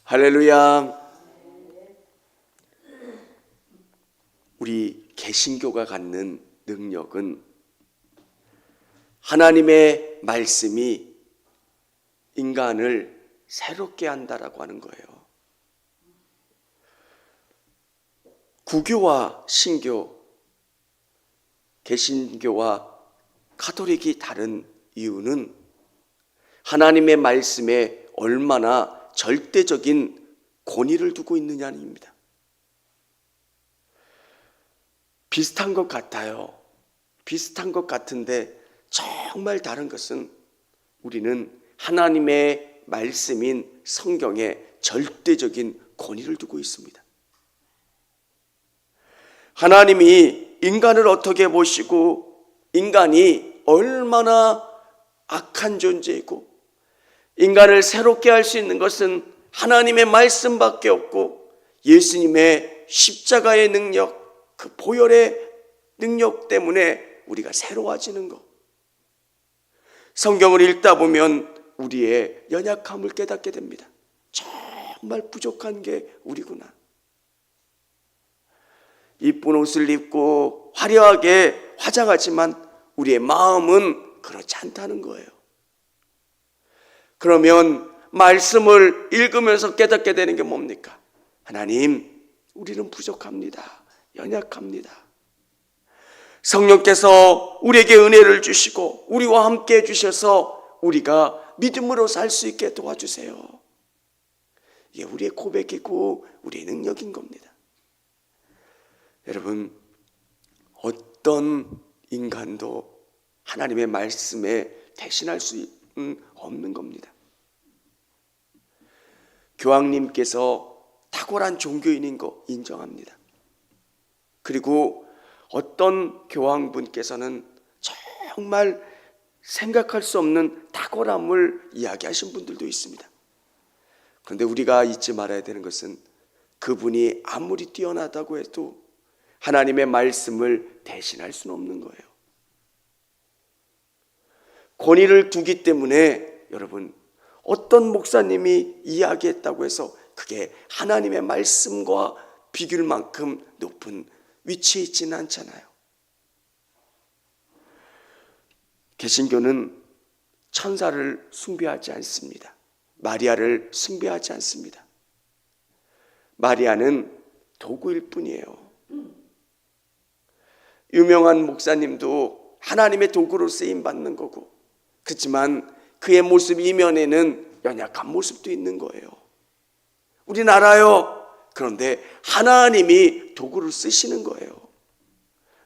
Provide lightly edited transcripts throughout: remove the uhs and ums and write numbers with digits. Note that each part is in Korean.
할렐루야. 우리 개신교가 갖는 능력은 하나님의 말씀이 인간을 새롭게 한다라고 하는 거예요. 구교와 신교, 개신교와 가톨릭이 다른 이유는 하나님의 말씀에 얼마나 절대적인 권위를 두고 있느냐입니다. 비슷한 것 같아요. 비슷한 것 같은데 정말 다른 것은 우리는 하나님의 말씀인 성경에 절대적인 권위를 두고 있습니다. 하나님이 인간을 어떻게 보시고 인간이 얼마나 악한 존재이고 인간을 새롭게 할 수 있는 것은 하나님의 말씀밖에 없고 예수님의 십자가의 능력, 그 보혈의 능력 때문에 우리가 새로워지는 것. 성경을 읽다 보면 우리의 연약함을 깨닫게 됩니다. 정말 부족한 게 우리구나. 이쁜 옷을 입고 화려하게 화장하지만 우리의 마음은 그렇지 않다는 거예요. 그러면 말씀을 읽으면서 깨닫게 되는 게 뭡니까? 하나님, 우리는 부족합니다. 연약합니다. 성령께서 우리에게 은혜를 주시고 우리와 함께 해주셔서 우리가 믿음으로 살 수 있게 도와주세요. 이게 우리의 고백이고 우리의 능력인 겁니다. 여러분, 어떤 인간도 하나님의 말씀에 대신할 수는 없는 겁니다. 교황님께서 탁월한 종교인인 거 인정합니다. 그리고 어떤 교황분께서는 정말 생각할 수 없는 탁월함을 이야기하신 분들도 있습니다. 그런데 우리가 잊지 말아야 되는 것은 그분이 아무리 뛰어나다고 해도 하나님의 말씀을 대신할 수는 없는 거예요. 권위를 두기 때문에 여러분, 어떤 목사님이 이야기했다고 해서 그게 하나님의 말씀과 비교할 만큼 높은 위치에 있지는 않잖아요. 개신교는 천사를 숭배하지 않습니다. 마리아를 숭배하지 않습니다. 마리아는 도구일 뿐이에요. 유명한 목사님도 하나님의 도구로 쓰임받는 거고, 그렇지만 그의 모습 이면에는 연약한 모습도 있는 거예요. 우린 알아요. 그런데 하나님이 도구를 쓰시는 거예요.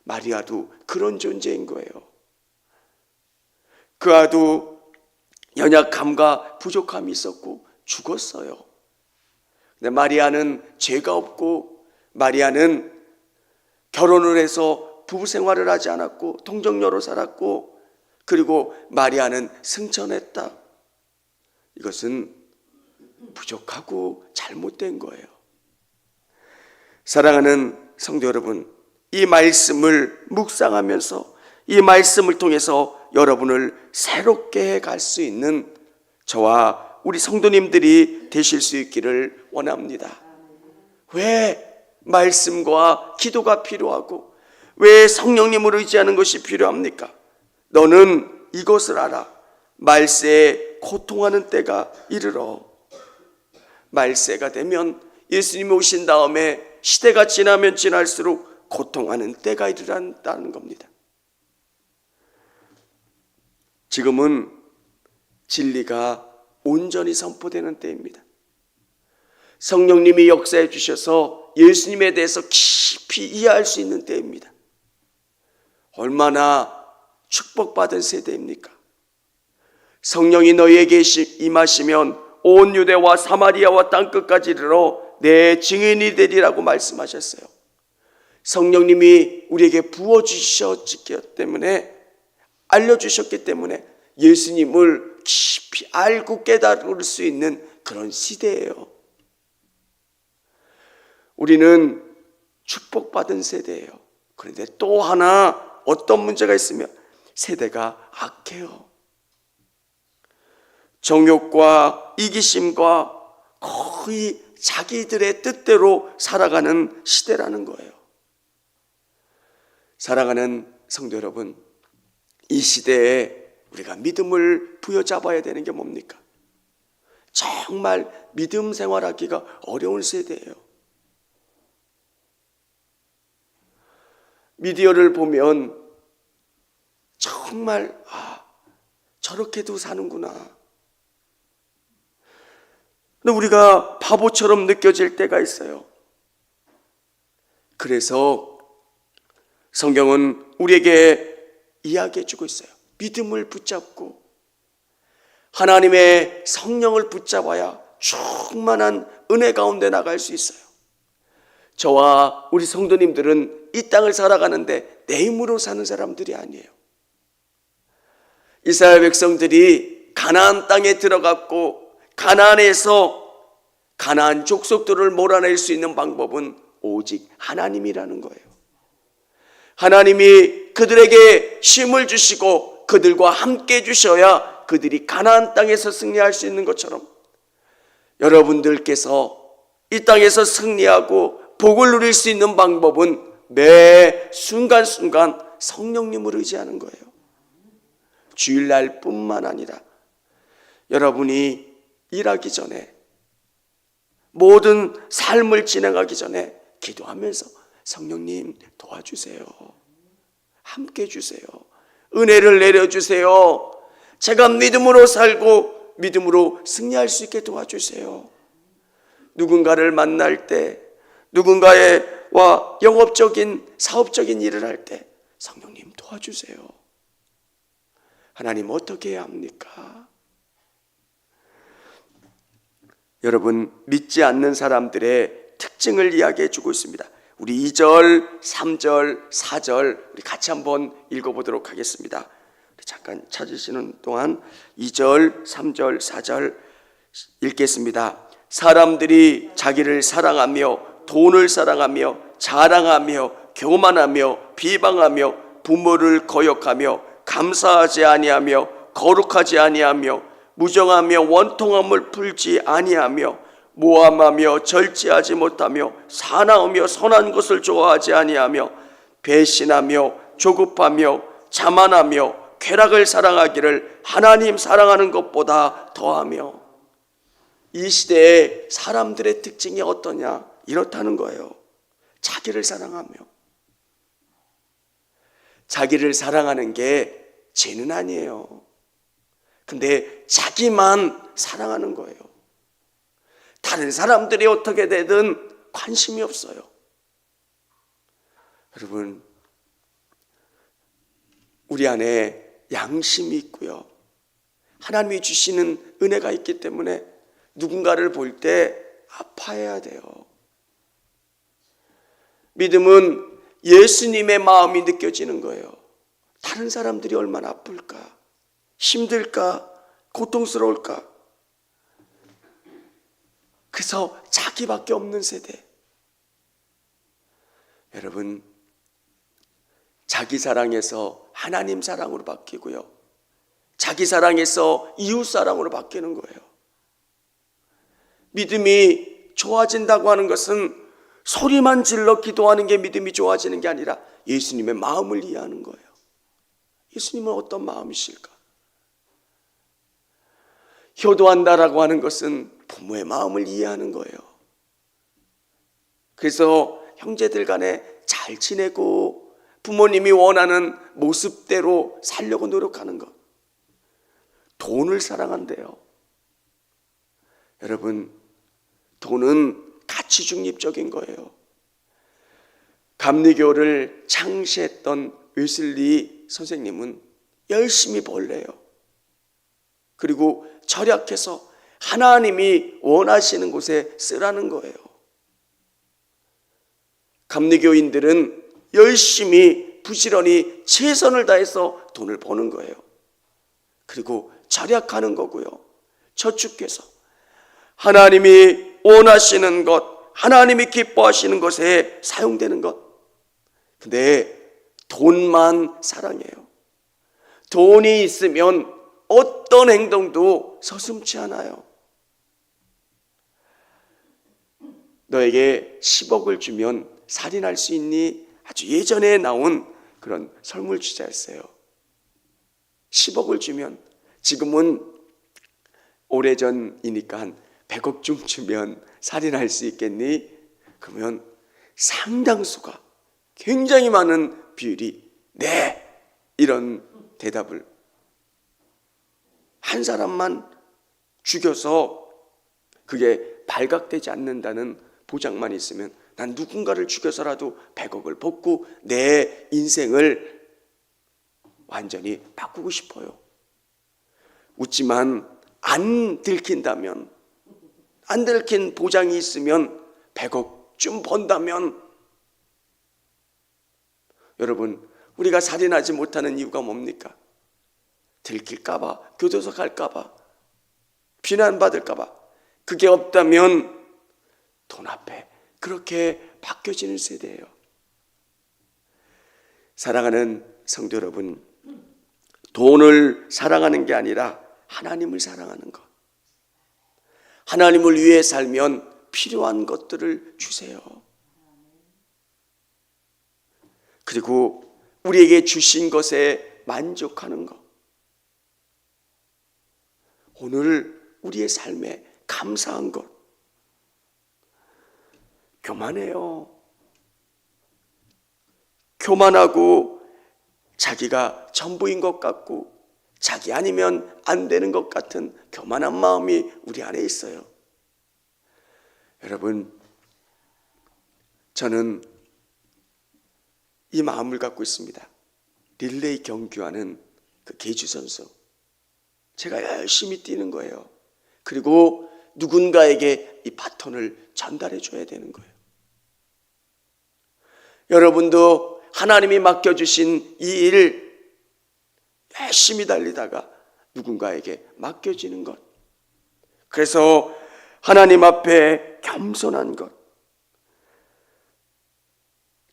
마리아도 그런 존재인 거예요. 그아도 연약함과 부족함이 있었고 죽었어요. 근데 마리아는 죄가 없고 마리아는 결혼을 해서 부부 생활을 하지 않았고 동정녀로 살았고 그리고 마리아는 승천했다. 이것은 부족하고 잘못된 거예요. 사랑하는 성도 여러분, 이 말씀을 묵상하면서 이 말씀을 통해서 여러분을 새롭게 해갈 수 있는 저와 우리 성도님들이 되실 수 있기를 원합니다. 왜 말씀과 기도가 필요하고 왜 성령님을 의지하는 것이 필요합니까? 너는 이것을 알아. 말세에 고통하는 때가 이르러. 말세가 되면 예수님이 오신 다음에 시대가 지나면 지날수록 고통하는 때가 이르란다는 겁니다. 지금은 진리가 온전히 선포되는 때입니다. 성령님이 역사해 주셔서 예수님에 대해서 깊이 이해할 수 있는 때입니다. 얼마나 축복받은 세대입니까? 성령이 너희에게 임하시면 온 유대와 사마리아와 땅끝까지 이르러 내 증인이 되리라고 말씀하셨어요. 성령님이 우리에게 부어주셨기 때문에, 알려주셨기 때문에 예수님을 깊이 알고 깨달을 수 있는 그런 시대예요. 우리는 축복받은 세대예요. 그런데 또 하나 어떤 문제가 있으면 세대가 악해요. 정욕과 이기심과 거의 자기들의 뜻대로 살아가는 시대라는 거예요. 사랑하는 성도 여러분, 이 시대에 우리가 믿음을 부여잡아야 되는 게 뭡니까? 정말 믿음 생활하기가 어려운 세대예요. 미디어를 보면 정말 저렇게도 사는구나. 근데 우리가 바보처럼 느껴질 때가 있어요. 그래서 성경은 우리에게 이야기해 주고 있어요. 믿음을 붙잡고 하나님의 성령을 붙잡아야 충만한 은혜 가운데 나갈 수 있어요. 저와 우리 성도님들은 이 땅을 살아가는데 내 힘으로 사는 사람들이 아니에요. 이스라엘 백성들이 가나안 땅에 들어갔고 가나안에서 가나안 족속들을 몰아낼 수 있는 방법은 오직 하나님이라는 거예요. 하나님이 그들에게 힘을 주시고 그들과 함께 해주셔야 그들이 가나안 땅에서 승리할 수 있는 것처럼 여러분들께서 이 땅에서 승리하고 복을 누릴 수 있는 방법은 매 순간순간 성령님을 의지하는 거예요. 주일날 뿐만 아니라 여러분이 일하기 전에, 모든 삶을 진행하기 전에 기도하면서 성령님 도와주세요. 함께 해주세요. 은혜를 내려주세요. 제가 믿음으로 살고 믿음으로 승리할 수 있게 도와주세요. 누군가를 만날 때, 누군가와 영업적인 사업적인 일을 할 때 성령님 도와주세요. 하나님 어떻게 해야 합니까? 여러분, 믿지 않는 사람들의 특징을 이야기해 주고 있습니다. 우리 2절, 3절, 4절 우리 같이 한번 읽어보도록 하겠습니다. 잠깐 찾으시는 동안 2절, 3절, 4절 읽겠습니다. 사람들이 자기를 사랑하며 돈을 사랑하며 자랑하며 교만하며 비방하며 부모를 거역하며 감사하지 아니하며 거룩하지 아니하며 무정하며 원통함을 풀지 아니하며 모함하며 절제하지 못하며 사나우며 선한 것을 좋아하지 아니하며 배신하며 조급하며 자만하며 쾌락을 사랑하기를 하나님 사랑하는 것보다 더하며. 이 시대의 사람들의 특징이 어떠냐? 이렇다는 거예요. 자기를 사랑하며. 자기를 사랑하는 게 죄는 아니에요. 근데 자기만 사랑하는 거예요. 다른 사람들이 어떻게 되든 관심이 없어요. 여러분, 우리 안에 양심이 있고요, 하나님이 주시는 은혜가 있기 때문에 누군가를 볼 때 아파해야 돼요. 믿음은 예수님의 마음이 느껴지는 거예요. 다른 사람들이 얼마나 아플까, 힘들까, 고통스러울까. 그래서 자기밖에 없는 세대. 여러분, 자기 사랑에서 하나님 사랑으로 바뀌고요, 자기 사랑에서 이웃 사랑으로 바뀌는 거예요. 믿음이 좋아진다고 하는 것은 소리만 질러 기도하는 게 믿음이 좋아지는 게 아니라 예수님의 마음을 이해하는 거예요. 예수님은 어떤 마음이실까? 효도한다라고 하는 것은 부모의 마음을 이해하는 거예요. 그래서 형제들 간에 잘 지내고 부모님이 원하는 모습대로 살려고 노력하는 것. 돈을 사랑한대요. 여러분, 돈은 가치 중립적인 거예요. 감리교를 창시했던 웨슬리 선생님은 열심히 벌래요. 그리고 절약해서 하나님이 원하시는 곳에 쓰라는 거예요. 감리교인들은 열심히 부지런히 최선을 다해서 돈을 버는 거예요. 그리고 절약하는 거고요, 저축해서 하나님이 원하시는 것, 하나님이 기뻐하시는 것에 사용되는 것. 근데 돈만 사랑해요. 돈이 있으면 어떤 행동도 서슴지 않아요. 너에게 10억을 주면 살인할 수 있니? 아주 예전에 나온 그런 설문주자였어요. 10억을 주면, 지금은 오래전이니까 한 100억쯤 주면 살인할 수 있겠니? 그러면 상당수가, 굉장히 많은 비율이 네! 이런 대답을, 한 사람만 죽여서 그게 발각되지 않는다는 보장만 있으면 난 누군가를 죽여서라도 100억을 벗고 내 인생을 완전히 바꾸고 싶어요. 웃지만 안 들킨다면, 안 들킨 보장이 있으면, 100억쯤 번다면, 여러분, 우리가 살인하지 못하는 이유가 뭡니까? 들킬까봐, 교도소 갈까봐, 비난받을까봐. 그게 없다면 돈 앞에 그렇게 바뀌어지는 세대예요. 사랑하는 성도 여러분, 돈을 사랑하는 게 아니라 하나님을 사랑하는 것. 하나님을 위해 살면 필요한 것들을 주세요. 그리고 우리에게 주신 것에 만족하는 것. 오늘 우리의 삶에 감사한 것. 교만해요. 교만하고 자기가 전부인 것 같고 자기 아니면 안 되는 것 같은 교만한 마음이 우리 안에 있어요. 여러분, 저는 이 마음을 갖고 있습니다. 릴레이 경주하는 그 계주 선수, 제가 열심히 뛰는 거예요. 그리고 누군가에게 이 바톤을 전달해 줘야 되는 거예요. 여러분도 하나님이 맡겨주신 이 일을 열심히 달리다가 누군가에게 맡겨지는 것, 그래서 하나님 앞에 겸손한 것,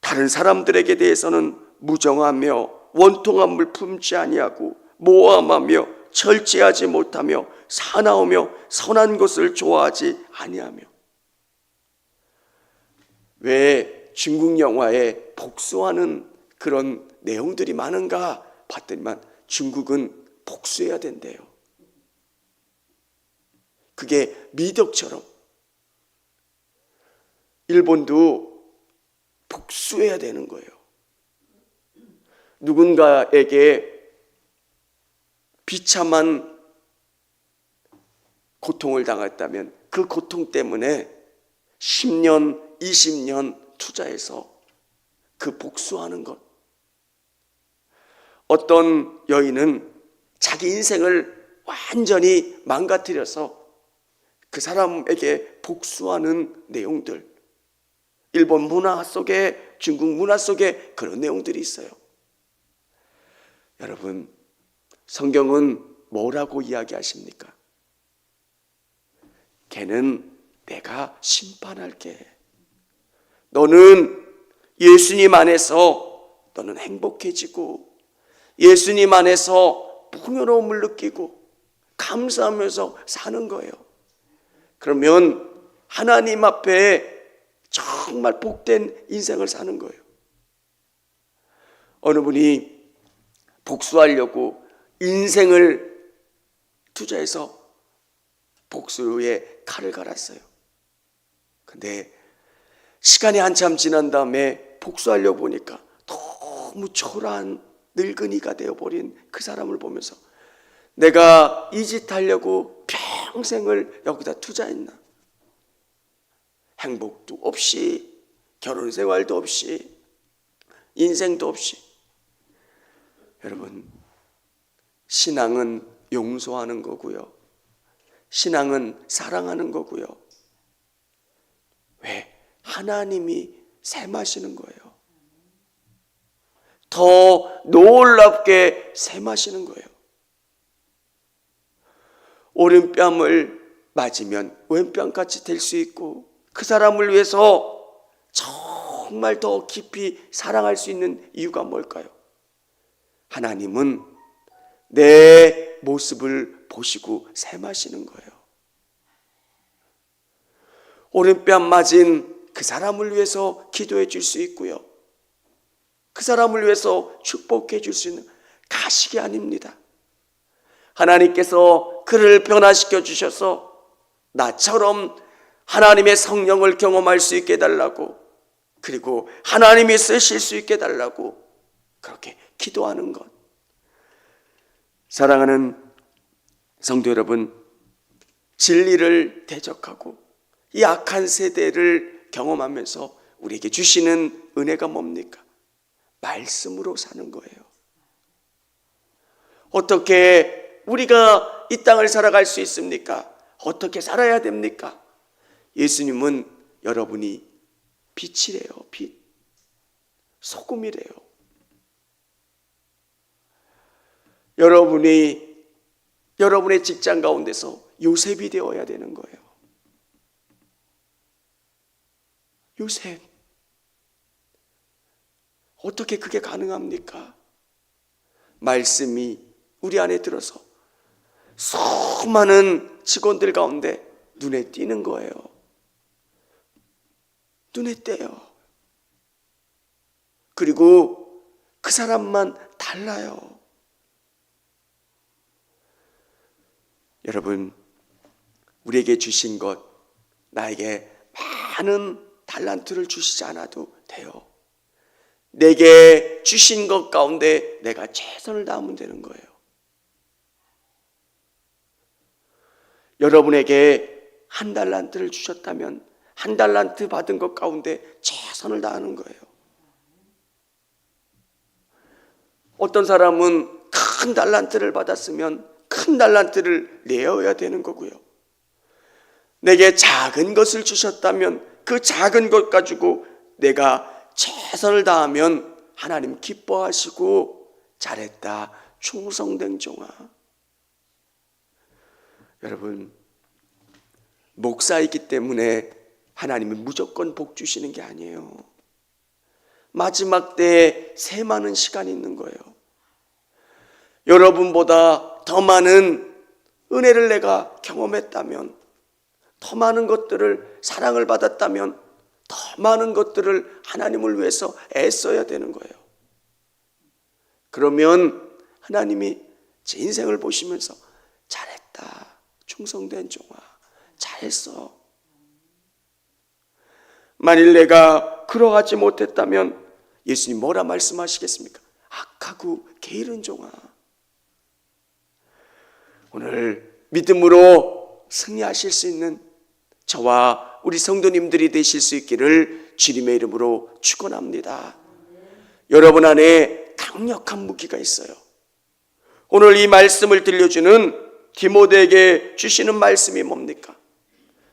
다른 사람들에게 대해서는 무정하며 원통함을 품지 아니하고 모함하며 절제하지 못하며 사나우며 선한 것을 좋아하지 아니하며. 왜 중국 영화에 복수하는 그런 내용들이 많은가 봤더니만 중국은 복수해야 된대요. 그게 미덕처럼 일본도 복수해야 되는 거예요. 누군가에게 비참한 고통을 당했다면 그 고통 때문에 10년, 20년 투자해서 그 복수하는 것. 어떤 여인은 자기 인생을 완전히 망가뜨려서 그 사람에게 복수하는 내용들, 일본 문화 속에, 중국 문화 속에 그런 내용들이 있어요. 여러분, 성경은 뭐라고 이야기하십니까? 걔는 내가 심판할게. 너는 예수님 안에서 너는 행복해지고 예수님 안에서 풍요로움을 느끼고 감사하면서 사는 거예요. 그러면 하나님 앞에 정말 복된 인생을 사는 거예요. 어느 분이 복수하려고 인생을 투자해서 복수의 칼을 갈았어요. 근데 시간이 한참 지난 다음에 복수하려고 보니까 너무 초라한 늙은이가 되어버린 그 사람을 보면서 내가 이 짓 하려고 평생을 여기다 투자했나? 행복도 없이, 결혼 생활도 없이, 인생도 없이. 여러분, 신앙은 용서하는 거고요. 신앙은 사랑하는 거고요. 왜? 하나님이 샘하시는 거예요. 더 놀랍게 샘하시는 거예요. 오른뺨을 맞으면 왼뺨같이 될 수 있고 그 사람을 위해서 정말 더 깊이 사랑할 수 있는 이유가 뭘까요? 하나님은 내 모습을 보시고 샘하시는 거예요. 오른뺨 맞은 그 사람을 위해서 기도해 줄 수 있고요. 그 사람을 위해서 축복해 줄 수 있는 가식이 아닙니다. 하나님께서 그를 변화시켜 주셔서 나처럼 하나님의 성령을 경험할 수 있게 해달라고, 그리고 하나님이 쓰실 수 있게 해달라고 그렇게 기도하는 것. 사랑하는 성도 여러분, 진리를 대적하고 이 악한 세대를 경험하면서 우리에게 주시는 은혜가 뭡니까? 말씀으로 사는 거예요. 어떻게 우리가 이 땅을 살아갈 수 있습니까? 어떻게 살아야 됩니까? 예수님은 여러분이 빛이래요. 빛. 소금이래요. 여러분의 직장 가운데서 요셉이 되어야 되는 거예요. 요셉. 어떻게 그게 가능합니까? 말씀이 우리 안에 들어서 수많은 직원들 가운데 눈에 띄는 거예요. 눈에 띄어요. 그리고 그 사람만 달라요. 여러분, 우리에게 주신 것, 나에게 많은 달란트를 주시지 않아도 돼요. 내게 주신 것 가운데 내가 최선을 다하면 되는 거예요. 여러분에게 한 달란트를 주셨다면 한 달란트 받은 것 가운데 최선을 다하는 거예요. 어떤 사람은 큰 달란트를 받았으면 큰 달란트를 내어야 되는 거고요. 내게 작은 것을 주셨다면 그 작은 것 가지고 내가 최선을 다하면 하나님 기뻐하시고 잘했다, 충성된 종아. 여러분, 목사이기 때문에 하나님이 무조건 복 주시는 게 아니에요. 마지막 때에 새 많은 시간이 있는 거예요. 여러분보다 더 많은 은혜를 내가 경험했다면, 더 많은 것들을 사랑을 받았다면, 더 많은 것들을 하나님을 위해서 애써야 되는 거예요. 그러면 하나님이 제 인생을 보시면서 잘했다, 충성된 종아, 잘했어. 만일 내가 그러하지 못했다면 예수님 뭐라 말씀하시겠습니까? 악하고 게으른 종아. 오늘 믿음으로 승리하실 수 있는 저와 우리 성도님들이 되실 수 있기를 주님의 이름으로 축원합니다. 여러분 안에 강력한 무기가 있어요. 오늘 이 말씀을 들려주는 디모데에게 주시는 말씀이 뭡니까?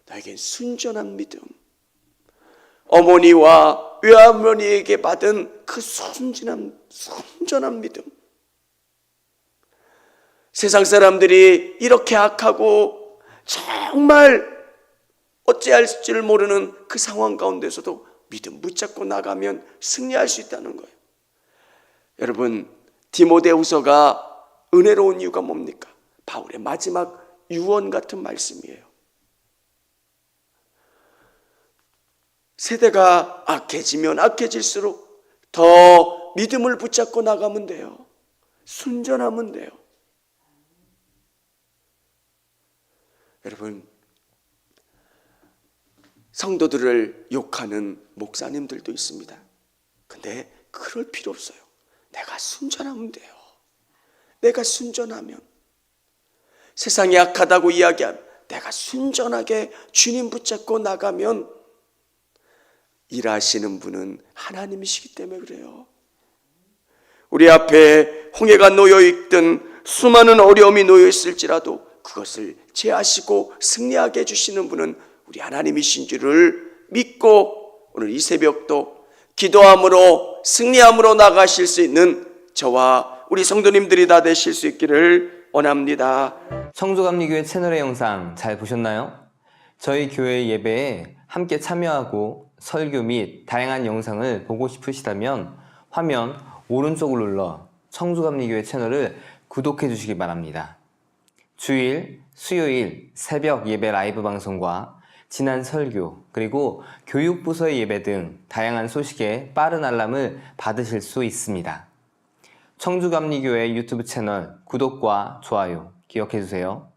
나에겐 순전한 믿음, 어머니와 외할머니에게 받은 그 순전한 믿음. 세상 사람들이 이렇게 악하고 정말 어찌할 줄 모르는 그 상황 가운데서도 믿음 붙잡고 나가면 승리할 수 있다는 거예요. 여러분, 디모데후서가 은혜로운 이유가 뭡니까? 바울의 마지막 유언 같은 말씀이에요. 세대가 악해지면 악해질수록 더 믿음을 붙잡고 나가면 돼요. 순전하면 돼요. 여러분, 성도들을 욕하는 목사님들도 있습니다. 근데 그럴 필요 없어요. 내가 순전하면 돼요. 내가 순전하면, 세상이 악하다고 이야기하면 내가 순전하게 주님 붙잡고 나가면 일하시는 분은 하나님이시기 때문에 그래요. 우리 앞에 홍해가 놓여있든 수많은 어려움이 놓여있을지라도 그것을 제하시고 승리하게 해주시는 분은 우리 하나님이신 줄을 믿고 오늘 이 새벽도 기도함으로 승리함으로 나가실 수 있는 저와 우리 성도님들이 다 되실 수 있기를 원합니다. 청주감리교회 채널의 영상 잘 보셨나요? 저희 교회 예배에 함께 참여하고 설교 및 다양한 영상을 보고 싶으시다면 화면 오른쪽을 눌러 청주감리교회 채널을 구독해 주시기 바랍니다. 주일, 수요일 새벽 예배 라이브 방송과 지난 설교, 그리고 교육부서의 예배 등 다양한 소식에 빠른 알람을 받으실 수 있습니다. 청주감리교회 유튜브 채널 구독과 좋아요 기억해 주세요.